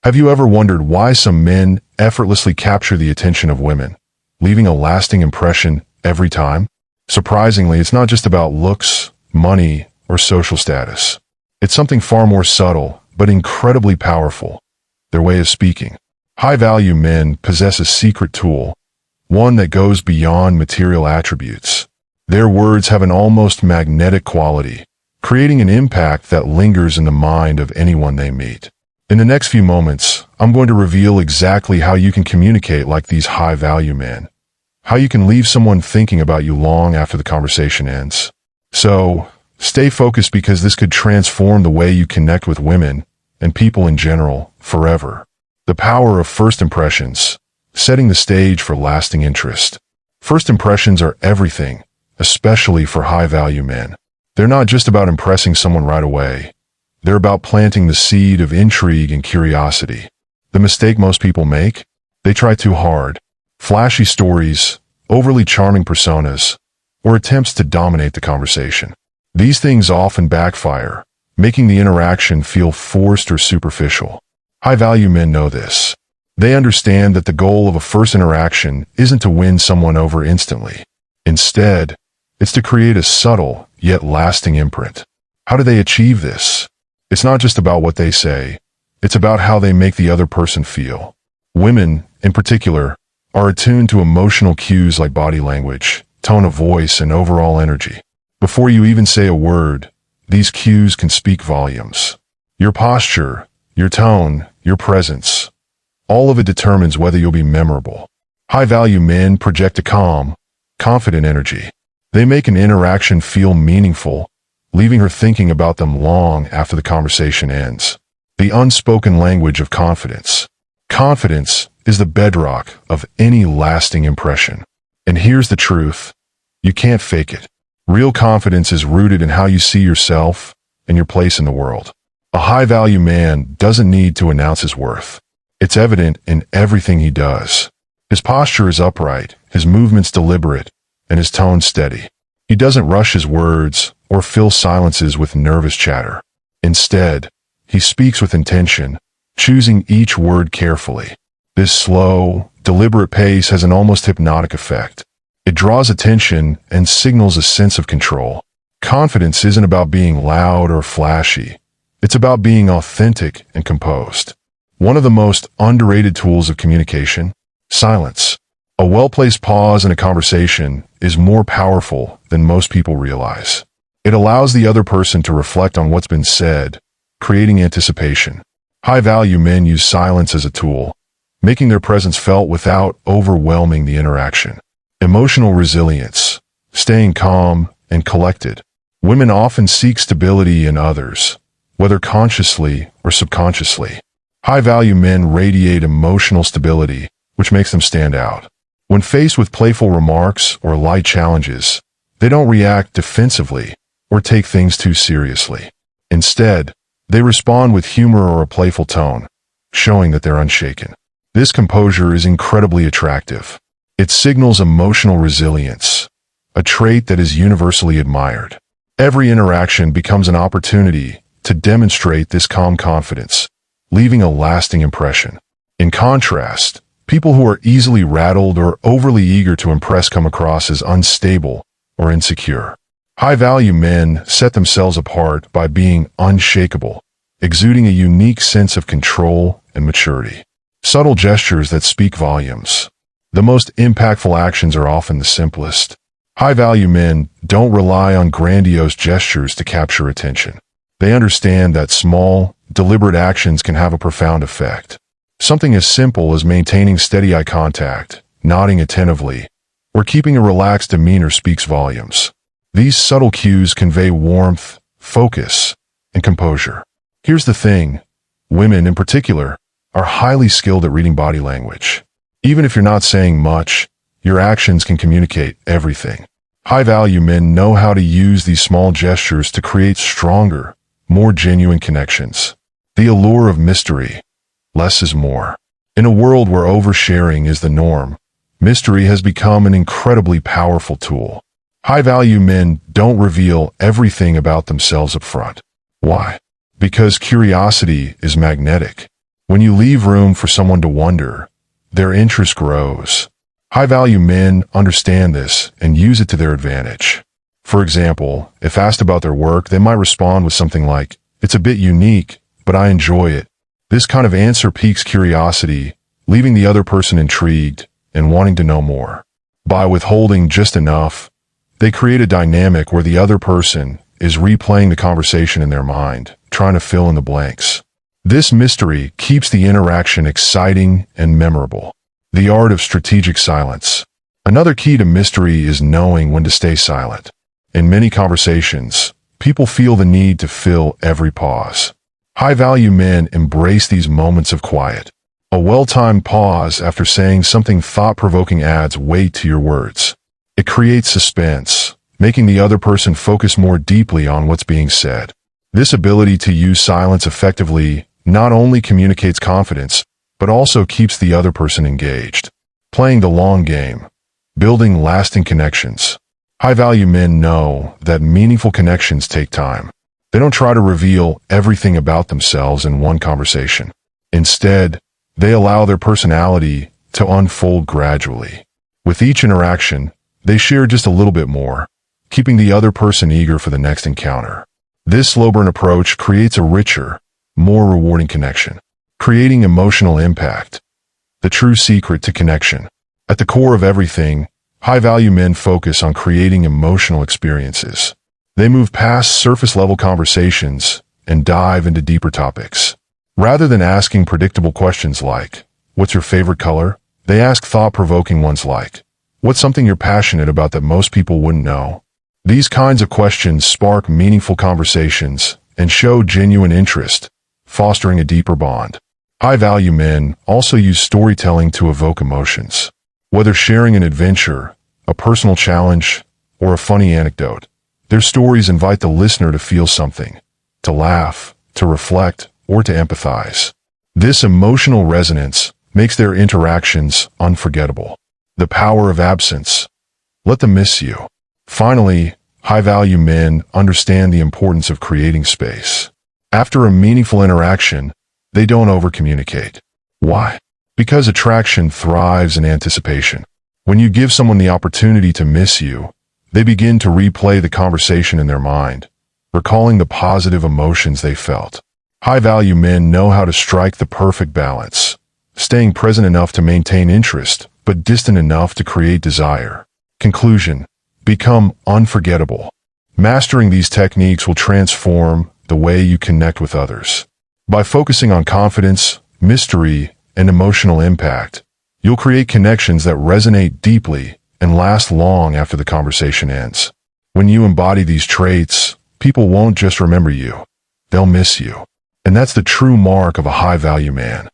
Have you ever wondered why some men effortlessly capture the attention of women, leaving a lasting impression every time? Surprisingly, it's not just about looks, money, or social status. It's something far more subtle, but incredibly powerful: their way of speaking. High-value men possess a secret tool, one that goes beyond material attributes. Their words have an almost magnetic quality, creating an impact that lingers in the mind of anyone they meet. In the next few moments, I'm going to reveal exactly how you can communicate like these high-value men, how you can leave someone thinking about you long after the conversation ends. So, stay focused, because this could transform the way you connect with women and people in general forever. The power of first impressions, setting the stage for lasting interest. First impressions are everything, especially for high-value men. They're not just about impressing someone right away. They're about planting the seed of intrigue and curiosity. The mistake most people make? They try too hard. Flashy stories, overly charming personas, or attempts to dominate the conversation. These things often backfire, making the interaction feel forced or superficial. High-value men know this. They understand that the goal of a first interaction isn't to win someone over instantly. Instead, it's to create a subtle, yet lasting imprint. How do they achieve this? It's not just about what they say. It's about how they make the other person feel. Women, in particular, are attuned to emotional cues like body language, tone of voice, and overall energy. Before you even say a word, these cues can speak volumes. Your posture, your tone, your presence, all of it determines whether you'll be memorable. High-value men project a calm, confident energy. They make an interaction feel meaningful, leaving her thinking about them long after the conversation ends. The unspoken language of confidence. Confidence is the bedrock of any lasting impression. And here's the truth: you can't fake it. Real confidence is rooted in how you see yourself and your place in the world. A high-value man doesn't need to announce his worth. It's evident in everything he does. His posture is upright, his movements deliberate, and his tone steady. He doesn't rush his words or fill silences with nervous chatter. Instead, he speaks with intention, choosing each word carefully. This slow, deliberate pace has an almost hypnotic effect. It draws attention and signals a sense of control. Confidence isn't about being loud or flashy. It's about being authentic and composed. One of the most underrated tools of communication: silence. A well-placed pause in a conversation is more powerful than most people realize. It allows the other person to reflect on what's been said, creating anticipation. High-value men use silence as a tool, making their presence felt without overwhelming the interaction. Emotional resilience, staying calm and collected. Women often seek stability in others, whether consciously or subconsciously. High-value men radiate emotional stability, which makes them stand out. When faced with playful remarks or light challenges, they don't react defensively or take things too seriously. Instead, they respond with humor or a playful tone, showing that they're unshaken. This composure is incredibly attractive. It signals emotional resilience, a trait that is universally admired. Every interaction becomes an opportunity to demonstrate this calm confidence, leaving a lasting impression. In contrast, people who are easily rattled or overly eager to impress come across as unstable or insecure. High-value men set themselves apart by being unshakable, exuding a unique sense of control and maturity. Subtle gestures that speak volumes. The most impactful actions are often the simplest. High-value men don't rely on grandiose gestures to capture attention. They understand that small, deliberate actions can have a profound effect. Something as simple as maintaining steady eye contact, nodding attentively, or keeping a relaxed demeanor speaks volumes. These subtle cues convey warmth, focus, and composure. Here's the thing: women in particular are highly skilled at reading body language. Even if you're not saying much, your actions can communicate everything. High-value men know how to use these small gestures to create stronger, more genuine connections. The allure of mystery. Less is more. In a world where oversharing is the norm, mystery has become an incredibly powerful tool. High-value men don't reveal everything about themselves up front. Why? Because curiosity is magnetic. When you leave room for someone to wonder, their interest grows. High-value men understand this and use it to their advantage. For example, if asked about their work, they might respond with something like, "It's a bit unique, but I enjoy it." This kind of answer piques curiosity, leaving the other person intrigued and wanting to know more. By withholding just enough, they create a dynamic where the other person is replaying the conversation in their mind, trying to fill in the blanks. This mystery keeps the interaction exciting and memorable. The art of strategic silence. Another key to mystery is knowing when to stay silent. In many conversations, people feel the need to fill every pause. High-value men embrace these moments of quiet. A well-timed pause after saying something thought-provoking adds weight to your words. It creates suspense, making the other person focus more deeply on what's being said. This ability to use silence effectively not only communicates confidence, but also keeps the other person engaged. Playing the long game. Building lasting connections. High-value men know that meaningful connections take time. They don't try to reveal everything about themselves in one conversation. Instead, they allow their personality to unfold gradually. With each interaction, they share just a little bit more, keeping the other person eager for the next encounter. This slow-burn approach creates a richer, more rewarding connection, creating emotional impact. The true secret to connection. At the core of everything, high-value men focus on creating emotional experiences. They move past surface-level conversations and dive into deeper topics. Rather than asking predictable questions like, "What's your favorite color?" they ask thought-provoking ones like, "What's something you're passionate about that most people wouldn't know?" These kinds of questions spark meaningful conversations and show genuine interest, fostering a deeper bond. High-value men also use storytelling to evoke emotions. Whether sharing an adventure, a personal challenge, or a funny anecdote, their stories invite the listener to feel something, to laugh, to reflect, or to empathize. This emotional resonance makes their interactions unforgettable. The power of absence. Let them miss you. Finally, high-value men understand the importance of creating space. After a meaningful interaction, they don't over-communicate. Why? Because attraction thrives in anticipation. When you give someone the opportunity to miss you, they begin to replay the conversation in their mind, recalling the positive emotions they felt. High-value men know how to strike the perfect balance, staying present enough to maintain interest, but distant enough to create desire. Conclusion: become unforgettable. Mastering these techniques will transform the way you connect with others. By focusing on confidence, mystery, and emotional impact, you'll create connections that resonate deeply and last long after the conversation ends. When you embody these traits, people won't just remember you, they'll miss you. And that's the true mark of a high-value man.